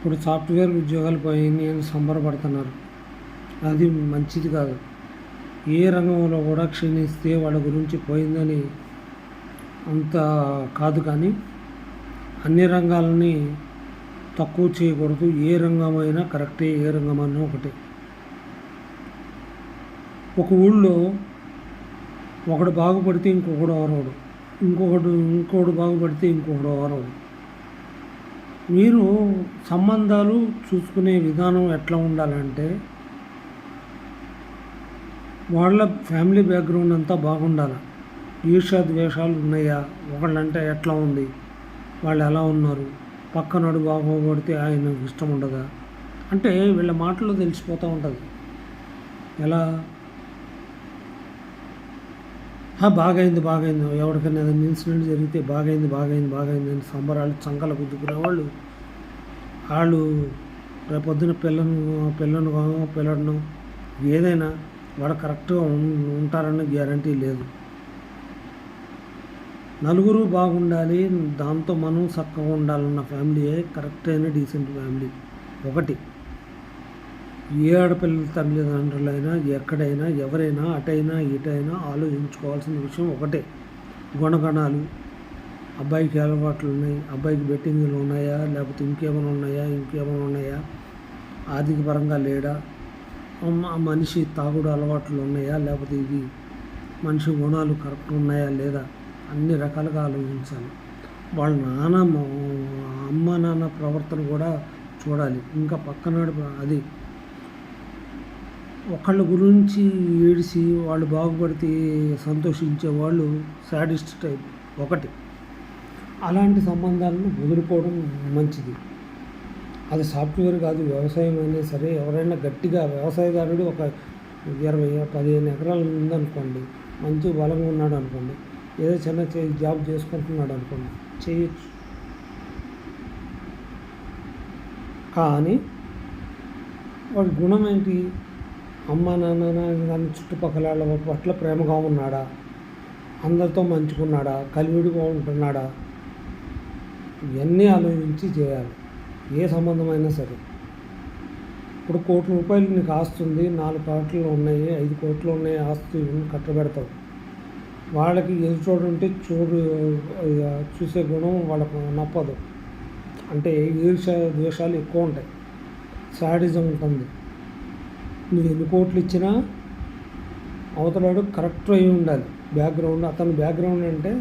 ఇప్పుడు సాఫ్ట్వేర్ ఉద్యోగాలు పోయినాయి అని సంబరపడుతున్నారు. అది మంచిది కాదు. ఏ రంగంలో కూడా క్షీణిస్తే వాళ్ళ గురించి పోయిందని అంత కాదు, కానీ అన్ని రంగాలని తక్కువ చేయకూడదు. ఏ రంగమైనా కరెక్టే, ఏ రంగమైనా ఒకటే. ఒక ఊళ్ళో ఒకడు బాగుపడితే ఇంకొకడు ఓరవడు, ఇంకోడు బాగుపడితే ఇంకొకడు ఓరవడు. మీరు సంబంధాలు చూసుకునే విధానం ఎట్లా ఉండాలంటే, వాళ్ళ ఫ్యామిలీ బ్యాక్గ్రౌండ్ అంతా బాగుండాలి. ఈర్ష్య ద్వేషాలు ఉన్నాయా, ఒకళ్ళంటే ఎట్లా ఉంది, వాళ్ళు ఎలా ఉన్నారు, పక్కనోడు బాగుపడితే ఆయనకు ఇష్టం ఉండదా అంటే వీళ్ళ మాటల్లో తెలిసిపోతూ ఉంటుంది. ఎలా బాగైంది ఎవరికైనా ఏదైనా ఇన్సిడెంట్ జరిగితే బాగైంది అని సంబరాలు చంకలు గుద్దుకునే వాళ్ళు రేపొద్దున పిల్లలను ఏదైనా వాడు కరెక్ట్గా ఉంటారన్న గ్యారంటీ లేదు. నలుగురు బాగుండాలి, దాంతో మనం చక్కగా ఉండాలన్న ఫ్యామిలీయే కరెక్ట్ అయిన డీసెంట్ ఫ్యామిలీ. ఒకటి, ఏ ఆడపిల్లల తల్లిదండ్రులైనా ఎక్కడైనా ఎవరైనా అటైనా ఇటైనా ఆలోచించుకోవాల్సిన విషయం ఒకటే, గుణగణాలు. అబ్బాయికి అలవాట్లు ఉన్నాయి, అబ్బాయికి బెట్టింగ్లు ఉన్నాయా, లేకపోతే ఇంకేమైనా ఉన్నాయా, ఆర్థిక పరంగా లేడా, మనిషి తాగుడు అలవాట్లు ఉన్నాయా, లేకపోతే ఇది మనిషి గుణాలు కరెక్ట్ ఉన్నాయా లేదా, అన్ని రకాలుగా ఆలోచించాలి. వాళ్ళ అమ్మ నాన్న ప్రవర్తన కూడా చూడాలి. ఇంకా పక్కనాడు అది ఒకళ్ళ గురించి ఏడిసి వాళ్ళు బాగుపడితే సంతోషించే వాళ్ళు సాడిస్ట్ టైప్. ఒకటి, అలాంటి సంబంధాలను వదులుకోవడం మంచిది. అది సాఫ్ట్వేర్ కాదు, వ్యవసాయం అయినా సరే. ఎవరైనా గట్టిగా వ్యవసాయదారుడు ఒక 20-15 ఎకరాలు ఉందనుకోండి, మంచి బలంగా ఉన్నాడు అనుకోండి, ఏదో చిన్న జాబ్ చేసుకుంటున్నాడు అనుకోండి, చేయొచ్చు. కానీ వాడి గుణం ఏంటి, అమ్మ నాన్న కానీ చుట్టుపక్కల వాళ్ళ పట్ల ప్రేమగా ఉన్నాడా, అందరితో మంచుకున్నాడా, కలివిడిగా ఉంటున్నాడా, ఇవన్నీ ఆలోచించి చేయాలి. ఏ సంబంధమైనా సరే. ఇప్పుడు ₹1,00,00,000 నీకు ఆస్తుంది, 4 కోట్లు ఉన్నాయి, 5 కోట్లు ఉన్నాయి, ఆస్తి కట్టబెడతావు. వాళ్ళకి ఎదుటోడు ఉంటే చూసే గుణం వాళ్ళకు నప్పదు. అంటే ఈర్ష్య ద్వేషాలు ఎక్కువ ఉంటాయి, సాడిజం ఉంటుంది. నువ్వు ఎన్ని కోట్లు ఇచ్చినా అవతలాడు కరెక్ట్ అయి ఉండాలి. బ్యాక్గ్రౌండ్, అతని బ్యాక్గ్రౌండ్ అంటే